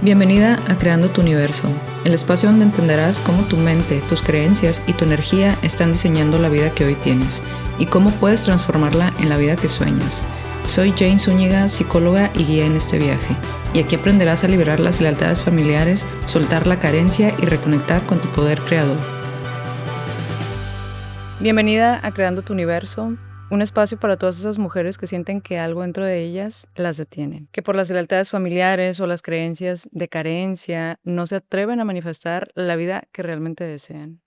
Bienvenida a Creando tu Universo, el espacio donde entenderás cómo tu mente, tus creencias y tu energía están diseñando la vida que hoy tienes y cómo puedes transformarla en la vida que sueñas. Soy Jane Zúñiga, psicóloga y guía en este viaje, y aquí aprenderás a liberar las lealtades familiares, soltar la carencia y reconectar con tu poder creador. Bienvenida a Creando tu Universo, un espacio para todas esas mujeres que sienten que algo dentro de ellas las detiene, que por las lealtades familiares o las creencias de carencia no se atreven a manifestar la vida que realmente desean.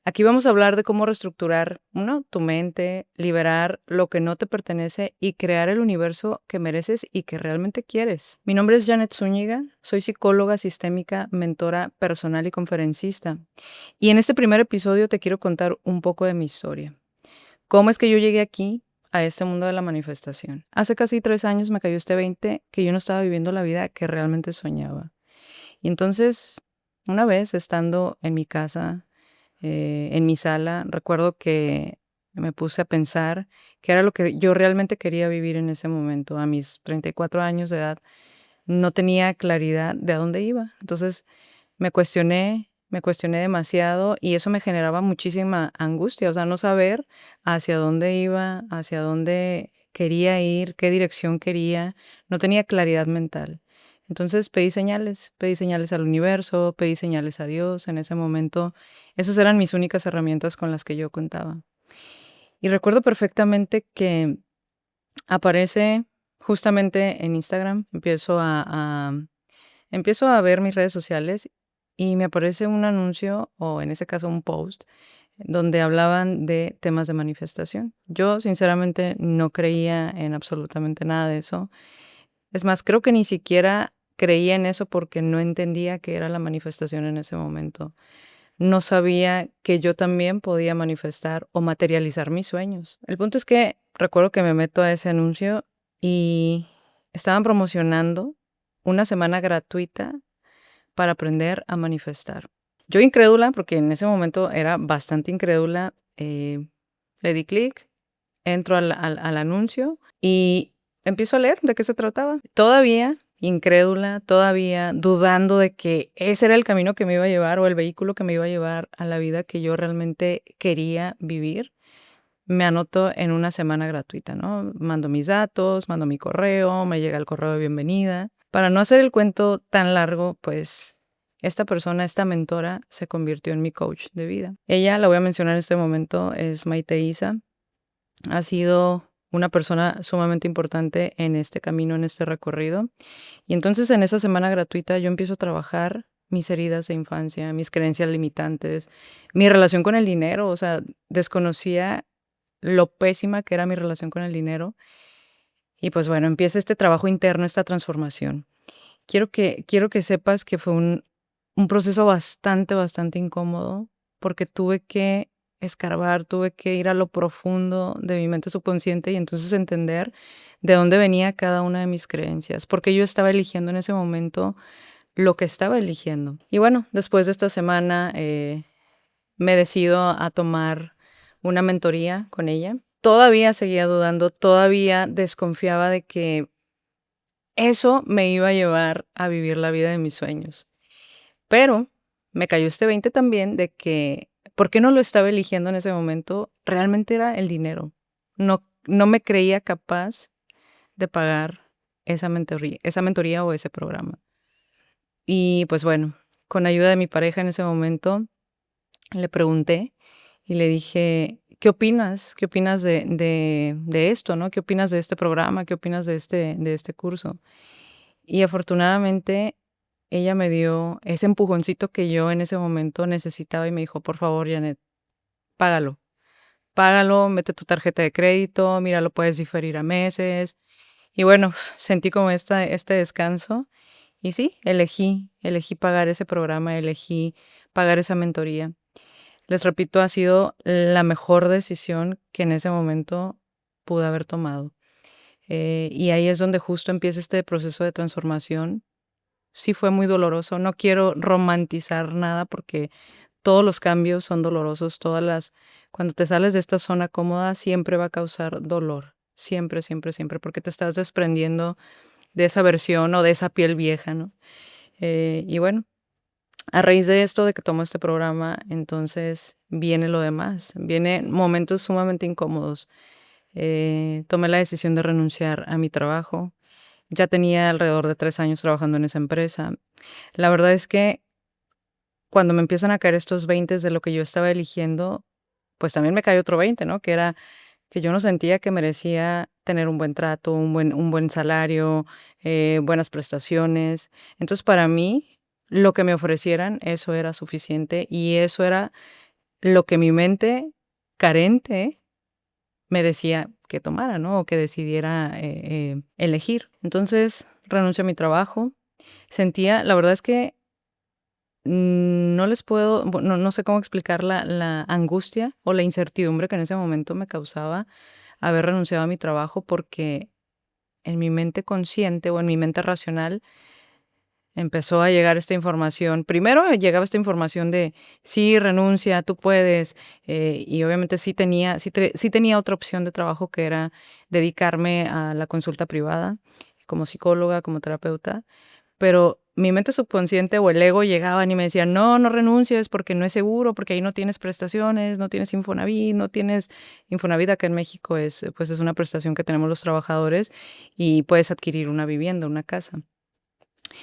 Aquí vamos a hablar de cómo reestructurar, tu mente, liberar lo que no te pertenece y crear el universo que mereces y que realmente quieres. Mi nombre es Janet Zúñiga, soy psicóloga sistémica, mentora personal y conferencista. Y en este primer episodio te quiero contar un poco de mi historia. ¿Cómo es que yo llegué aquí, a este mundo de la manifestación? Hace casi 3 años me cayó este 20 que yo no estaba viviendo la vida que realmente soñaba. Y entonces, una vez estando en mi casa, en mi sala, recuerdo que me puse a pensar qué era lo que yo realmente quería vivir en ese momento. A mis 34 años de edad no tenía claridad de a dónde iba. Entonces me cuestioné demasiado y eso me generaba muchísima angustia, o sea, no saber hacia dónde iba, hacia dónde quería ir, qué dirección quería, no tenía claridad mental. Entonces pedí señales al universo, pedí señales a Dios. En ese momento, esas eran mis únicas herramientas con las que yo contaba. Y recuerdo perfectamente que aparece justamente en Instagram, empiezo a ver mis redes sociales y me aparece un anuncio, o en ese caso un post, donde hablaban de temas de manifestación. Yo sinceramente no creía en absolutamente nada de eso. Es más, creo que ni siquiera creía en eso porque no entendía qué era la manifestación en ese momento. No sabía que yo también podía manifestar o materializar mis sueños. El punto es que recuerdo que me meto a ese anuncio y estaban promocionando una semana gratuita para aprender a manifestar. Yo incrédula, porque en ese momento era bastante incrédula, le di clic, entro al anuncio y empiezo a leer de qué se trataba. Todavía incrédula, todavía dudando de que ese era el camino que me iba a llevar o el vehículo que me iba a llevar a la vida que yo realmente quería vivir. Me anoto en una semana gratuita, ¿no? Mando mis datos, mando mi correo, me llega el correo de bienvenida. Para no hacer el cuento tan largo, pues esta persona, esta mentora, se convirtió en mi coach de vida. Ella, la voy a mencionar en este momento, es Maite Isa. Ha sido una persona sumamente importante en este camino, en este recorrido. Y entonces en esa semana gratuita yo empiezo a trabajar mis heridas de infancia, mis creencias limitantes, mi relación con el dinero. O sea, desconocía lo pésima que era mi relación con el dinero. Y pues bueno, empieza este trabajo interno, esta transformación. Quiero que sepas que fue un proceso bastante incómodo, porque tuve que escarbar, tuve que ir a lo profundo de mi mente subconsciente y entonces entender de dónde venía cada una de mis creencias, porque yo estaba eligiendo en ese momento lo que estaba eligiendo. Y bueno, después de esta semana me decido a tomar una mentoría con ella. Todavía seguía dudando, todavía desconfiaba de que eso me iba a llevar a vivir la vida de mis sueños. Pero me cayó este 20 también de que, ¿por qué no lo estaba eligiendo en ese momento? Realmente era el dinero. No me creía capaz de pagar esa mentoría o ese programa. Y pues bueno, con ayuda de mi pareja en ese momento, le pregunté y le dije, ¿qué opinas? ¿Qué opinas de esto, no? ¿Qué opinas de este programa? ¿Qué opinas de este curso? Y afortunadamente ella me dio ese empujoncito que yo en ese momento necesitaba y me dijo, por favor, Janet, págalo. Págalo, mete tu tarjeta de crédito, mira, lo puedes diferir a meses. Y bueno, sentí como este descanso. Y sí, elegí pagar ese programa, elegí pagar esa mentoría. Les repito, ha sido la mejor decisión que en ese momento pude haber tomado. Y ahí es donde justo empieza este proceso de transformación. Sí fue muy doloroso, no quiero romantizar nada porque todos los cambios son dolorosos, cuando te sales de esta zona cómoda siempre va a causar dolor, siempre, porque te estás desprendiendo de esa versión o de esa piel vieja, ¿no? Y bueno, a raíz de esto, de que tomo este programa, entonces viene lo demás, vienen momentos sumamente incómodos. Tomé la decisión de renunciar a mi trabajo. Ya tenía alrededor de 3 años trabajando en esa empresa. La verdad es que cuando me empiezan a caer estos 20 de lo que yo estaba eligiendo, pues también me cayó otro 20, ¿no? Que era que yo no sentía que merecía tener un buen trato, un buen salario, buenas prestaciones. Entonces, para mí, lo que me ofrecieran, eso era suficiente y eso era lo que mi mente carente me decía que tomara, ¿no? O que decidiera elegir. Entonces, renuncio a mi trabajo. Sentía, la verdad es que no les puedo, no sé cómo explicar la angustia o la incertidumbre que en ese momento me causaba haber renunciado a mi trabajo porque en mi mente consciente o en mi mente racional empezó a llegar esta información. Primero llegaba esta información de sí, renuncia, tú puedes, y obviamente sí tenía otra opción de trabajo que era dedicarme a la consulta privada como psicóloga, como terapeuta, pero mi mente subconsciente o el ego llegaban y me decían, no, no renuncies porque no es seguro, porque ahí no tienes prestaciones, no tienes Infonavit, no tienes Infonavit acá en México pues es una prestación que tenemos los trabajadores y puedes adquirir una vivienda, una casa.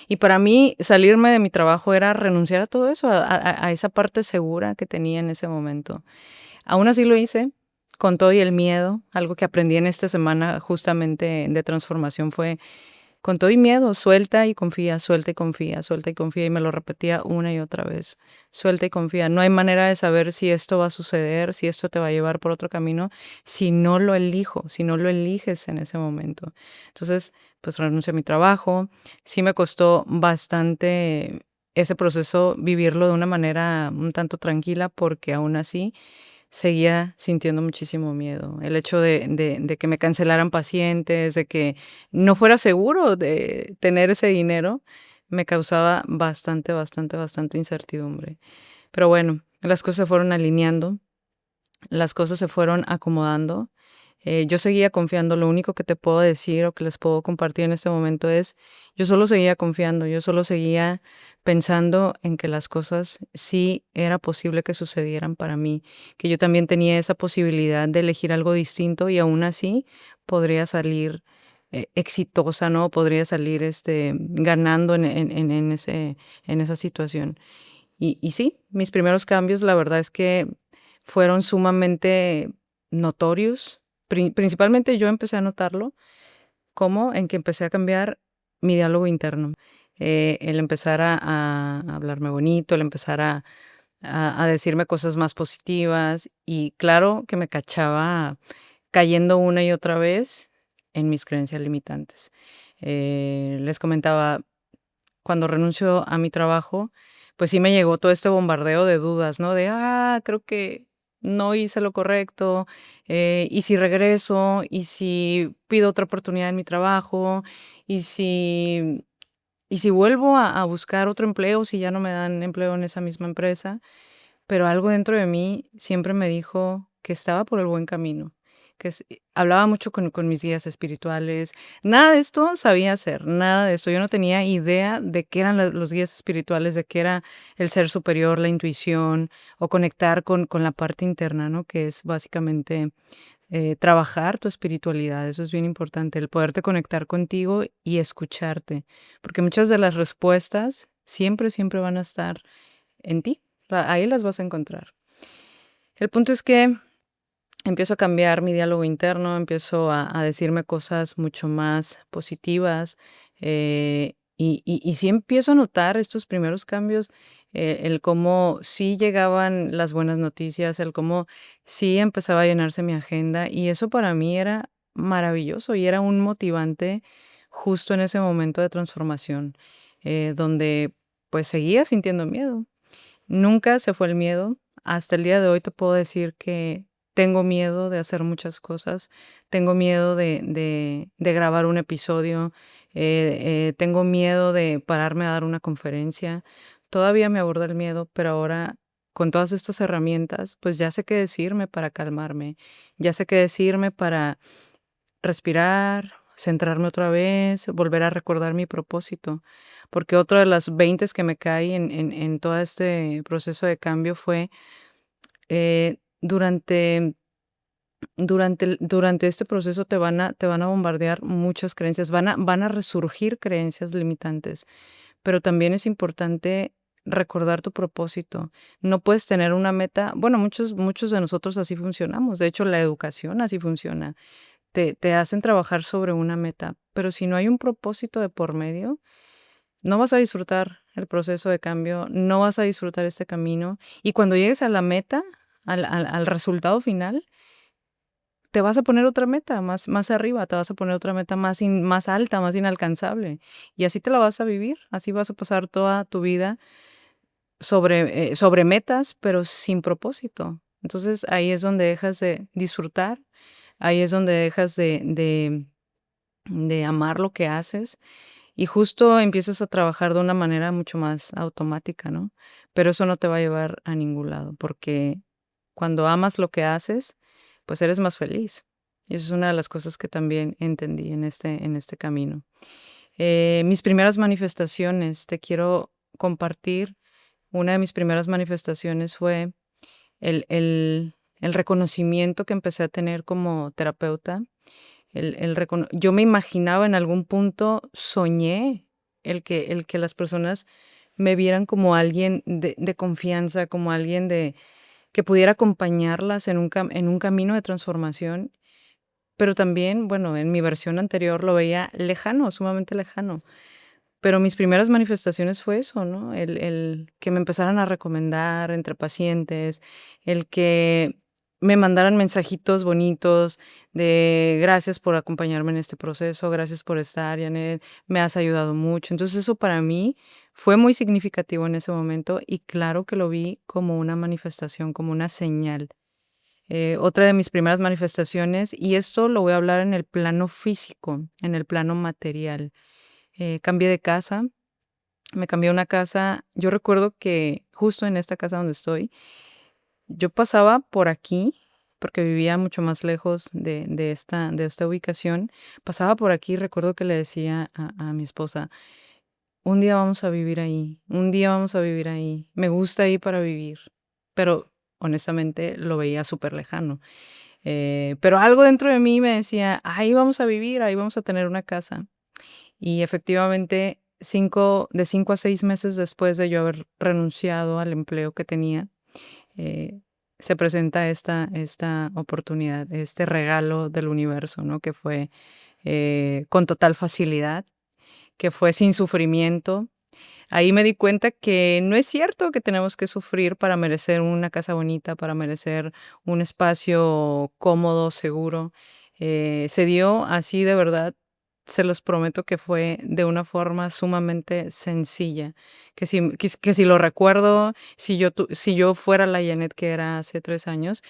Y para mí salirme de mi trabajo era renunciar a todo eso, a esa parte segura que tenía en ese momento. Aún así lo hice, con todo y el miedo. Algo que aprendí en esta semana justamente de transformación fue con todo y miedo, suelta y confía, suelta y confía, suelta y confía. Y me lo repetía una y otra vez, suelta y confía. No hay manera de saber si esto va a suceder, si esto te va a llevar por otro camino, si no lo elijo, si no lo eliges en ese momento. Entonces, pues renuncio a mi trabajo. Sí me costó bastante ese proceso vivirlo de una manera un tanto tranquila porque aún así seguía sintiendo muchísimo miedo. El hecho de que me cancelaran pacientes, de que no fuera seguro de tener ese dinero, me causaba bastante, bastante, bastante incertidumbre. Pero bueno, las cosas se fueron alineando, las cosas se fueron acomodando. Yo seguía confiando. Lo único que te puedo decir o que les puedo compartir en este momento es, yo solo seguía confiando, yo solo seguía pensando en que las cosas sí era posible que sucedieran para mí, que yo también tenía esa posibilidad de elegir algo distinto y aún así podría salir exitosa, ¿no? Podría salir ganando en esa situación. Y sí, mis primeros cambios, la verdad es que fueron sumamente notorios. Principalmente yo empecé a notarlo, como en que empecé a cambiar mi diálogo interno. El empezar a hablarme bonito, el empezar a decirme cosas más positivas y claro que me cachaba cayendo una y otra vez en mis creencias limitantes. Les comentaba, cuando renuncio a mi trabajo, pues sí me llegó todo este bombardeo de dudas, ¿no? De, creo que no hice lo correcto, y si regreso, y si pido otra oportunidad en mi trabajo, y si, y si vuelvo a buscar otro empleo, si ya no me dan empleo en esa misma empresa. Pero algo dentro de mí siempre me dijo que estaba por el buen camino, hablaba mucho con mis guías espirituales. Nada de esto sabía hacer, nada de esto. Yo no tenía idea de qué eran los guías espirituales, de qué era el ser superior, la intuición o conectar con la parte interna, ¿no? Que es básicamente trabajar tu espiritualidad. Eso es bien importante, el poderte conectar contigo y escucharte, porque muchas de las respuestas siempre, siempre van a estar en ti. Ahí las vas a encontrar. El punto es que empiezo a cambiar mi diálogo interno, empiezo a decirme cosas mucho más positivas, y sí empiezo a notar estos primeros cambios, el cómo sí llegaban las buenas noticias, el cómo sí empezaba a llenarse mi agenda y eso para mí era maravilloso y era un motivante justo en ese momento de transformación, donde pues seguía sintiendo miedo. Nunca se fue el miedo. Hasta el día de hoy te puedo decir que tengo miedo de hacer muchas cosas. Tengo miedo de grabar un episodio. Tengo miedo de pararme a dar una conferencia. Todavía me aborda el miedo, pero ahora con todas estas herramientas, pues ya sé qué decirme para calmarme. Ya sé qué decirme para respirar, centrarme otra vez, volver a recordar mi propósito, porque otra de las veintes que me cae en todo este proceso de cambio fue, durante durante este proceso te van a bombardear muchas creencias, van a resurgir creencias limitantes, pero también es importante recordar tu propósito. No puedes tener una meta, bueno, muchos de nosotros así funcionamos, de hecho, la educación así funciona. Te hacen trabajar sobre una meta, pero si no hay un propósito de por medio, no vas a disfrutar el proceso de cambio, no vas a disfrutar este camino, y cuando llegues a la meta, al resultado final, te vas a poner otra meta más arriba, te vas a poner otra meta más alta, más inalcanzable, y así te la vas a vivir, así vas a pasar toda tu vida sobre metas, pero sin propósito. Entonces, ahí es donde dejas de disfrutar, ahí es donde dejas de amar lo que haces, y justo empiezas a trabajar de una manera mucho más automática, ¿no? Pero eso no te va a llevar a ningún lado, porque cuando amas lo que haces, pues eres más feliz. Y eso es una de las cosas que también entendí en este camino. Mis primeras manifestaciones, te quiero compartir. Una de mis primeras manifestaciones fue el reconocimiento que empecé a tener como terapeuta. Yo me imaginaba en algún punto, soñé el que las personas me vieran como alguien de confianza, como alguien que pudiera acompañarlas en un camino de transformación, pero también, bueno, en mi versión anterior lo veía lejano, sumamente lejano. Pero mis primeras manifestaciones fue eso, ¿no? El que me empezaran a recomendar entre pacientes, el que me mandaran mensajitos bonitos de gracias por acompañarme en este proceso, gracias por estar, Janet, me has ayudado mucho. Entonces eso para mí fue muy significativo en ese momento y claro que lo vi como una manifestación, como una señal. Otra de mis primeras manifestaciones, y esto lo voy a hablar en el plano físico, en el plano material. Cambié de casa, me cambié a una casa. Yo recuerdo que justo en esta casa donde estoy, yo pasaba por aquí, porque vivía mucho más lejos de esta ubicación. Pasaba por aquí, recuerdo que le decía a mi esposa, un día vamos a vivir ahí, un día vamos a vivir ahí. Me gusta ahí para vivir, pero honestamente lo veía súper lejano. Pero algo dentro de mí me decía, ahí vamos a vivir, ahí vamos a tener una casa. Y efectivamente, 5 a 6 meses después de yo haber renunciado al empleo que tenía, eh, se presenta esta oportunidad, este regalo del universo, ¿no? Que fue con total facilidad, que fue sin sufrimiento. Ahí me di cuenta que no es cierto que tenemos que sufrir para merecer una casa bonita, para merecer un espacio cómodo, seguro. Se dio así de verdad, se los prometo que fue de una forma sumamente sencilla, que si lo recuerdo, si yo fuera la Janet que era hace 3 años,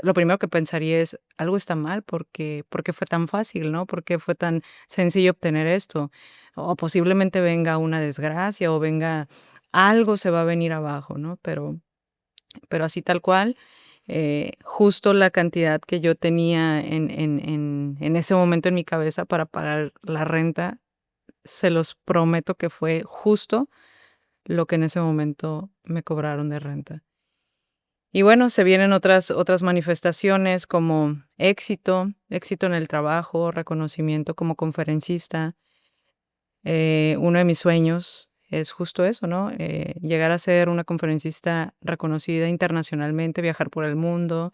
lo primero que pensaría es, algo está mal, porque fue tan fácil, ¿no? ¿Por qué fue tan sencillo obtener esto? O posiblemente venga una desgracia o venga algo se va a venir abajo, ¿no? Pero así tal cual, justo la cantidad que yo tenía en ese momento en mi cabeza para pagar la renta, se los prometo que fue justo lo que en ese momento me cobraron de renta. Y bueno, se vienen otras manifestaciones como éxito en el trabajo, reconocimiento como conferencista. Uno de mis sueños es justo eso, ¿no? Llegar a ser una conferencista reconocida internacionalmente, viajar por el mundo.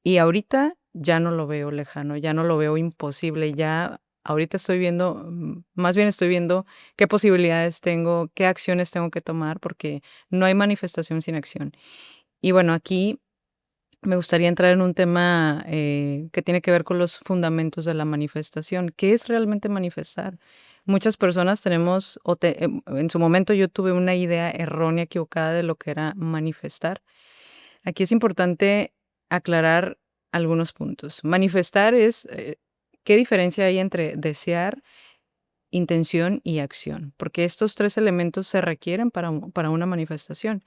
Y ahorita ya no lo veo lejano, ya no lo veo imposible, ya ahorita estoy viendo, más bien estoy viendo qué posibilidades tengo, qué acciones tengo que tomar, porque no hay manifestación sin acción. Y bueno, aquí me gustaría entrar en un tema que tiene que ver con los fundamentos de la manifestación. ¿Qué es realmente manifestar? Muchas personas tenemos, en su momento yo tuve una idea errónea, equivocada de lo que era manifestar. Aquí es importante aclarar algunos puntos. Manifestar es, ¿qué diferencia hay entre desear, intención y acción? Porque estos tres elementos se requieren para una manifestación.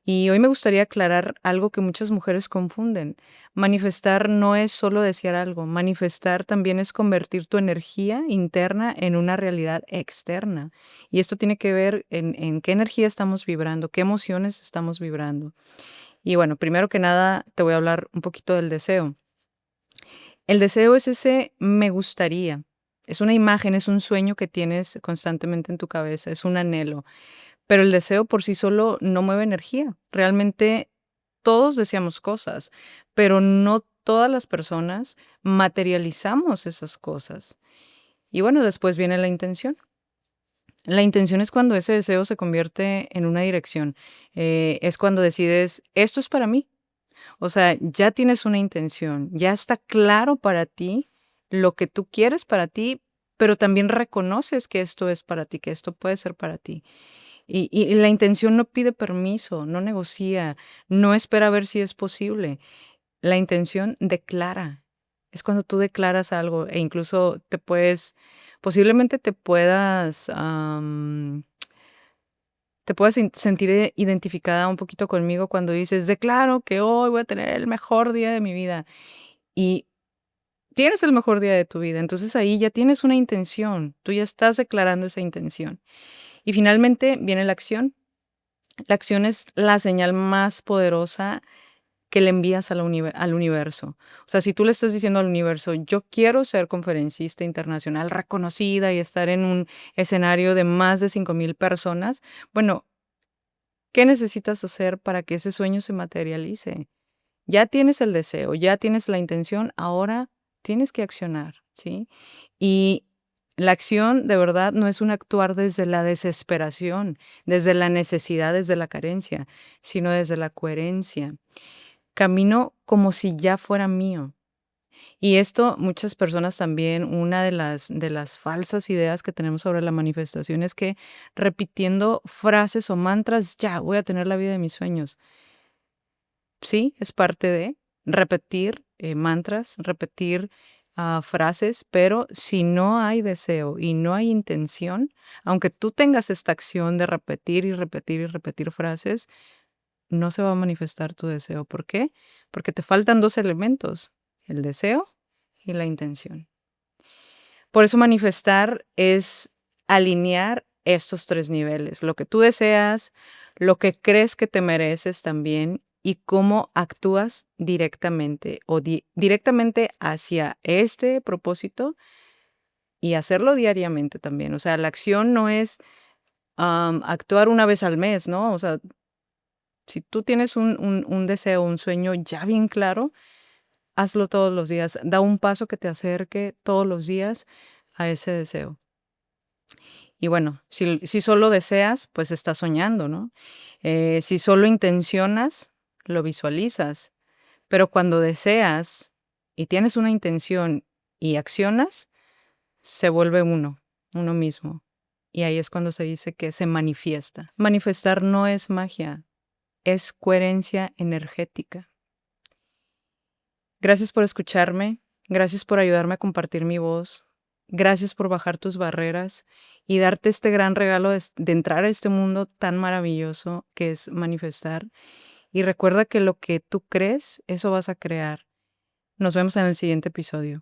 Y hoy me gustaría aclarar algo que muchas mujeres confunden. Manifestar no es solo desear algo, manifestar también es convertir tu energía interna en una realidad externa. Y esto tiene que ver en qué energía estamos vibrando, qué emociones estamos vibrando. Y bueno, primero que nada te voy a hablar un poquito del deseo. El deseo es ese me gustaría. Es una imagen, es un sueño que tienes constantemente en tu cabeza, es un anhelo. Pero el deseo por sí solo no mueve energía. Realmente todos deseamos cosas, pero no todas las personas materializamos esas cosas. Y bueno, después viene la intención. La intención es cuando ese deseo se convierte en una dirección. Es cuando decides, esto es para mí. O sea, ya tienes una intención, ya está claro para ti lo que tú quieres para ti, pero también reconoces que esto es para ti, que esto puede ser para ti. Y la intención no pide permiso, no negocia, no espera a ver si es posible. La intención declara. Es cuando tú declaras algo e incluso posiblemente te puedas sentir identificada un poquito conmigo cuando dices, declaro que hoy voy a tener el mejor día de mi vida. Y tienes el mejor día de tu vida. Entonces ahí ya tienes una intención, tú ya estás declarando esa intención. Y finalmente viene la acción. La acción es la señal más poderosa que le envías al universo. O sea, si tú le estás diciendo al universo, yo quiero ser conferencista internacional reconocida y estar en un escenario de más de 5,000 personas, bueno, ¿qué necesitas hacer para que ese sueño se materialice? Ya tienes el deseo, ya tienes la intención, ahora tienes que accionar, ¿sí? Y la acción de verdad no es un actuar desde la desesperación, desde la necesidad, desde la carencia, sino desde la coherencia. Camino como si ya fuera mío. Y esto muchas personas también, una de las falsas ideas que tenemos sobre la manifestación es que repitiendo frases o mantras, ya voy a tener la vida de mis sueños. Sí, es parte de repetir mantras, repetir frases, pero si no hay deseo y no hay intención, aunque tú tengas esta acción de repetir y repetir y repetir frases, no se va a manifestar tu deseo. ¿Por qué? Porque te faltan dos elementos, el deseo y la intención. Por eso manifestar es alinear estos tres niveles, lo que tú deseas, lo que crees que te mereces también y cómo actúas directamente o directamente hacia este propósito y hacerlo diariamente también. O sea, la acción no es actuar una vez al mes, ¿no? O sea, si tú tienes un deseo, un sueño ya bien claro, hazlo todos los días. Da un paso que te acerque todos los días a ese deseo. Y bueno, si solo deseas, pues estás soñando, ¿no? Si solo intencionas, lo visualizas. Pero cuando deseas y tienes una intención y accionas, se vuelve uno mismo. Y ahí es cuando se dice que se manifiesta. Manifestar no es magia, es coherencia energética. Gracias por escucharme, gracias por ayudarme a compartir mi voz, gracias por bajar tus barreras y darte este gran regalo de entrar a este mundo tan maravilloso que es manifestar. Y recuerda que lo que tú crees, eso vas a crear. Nos vemos en el siguiente episodio.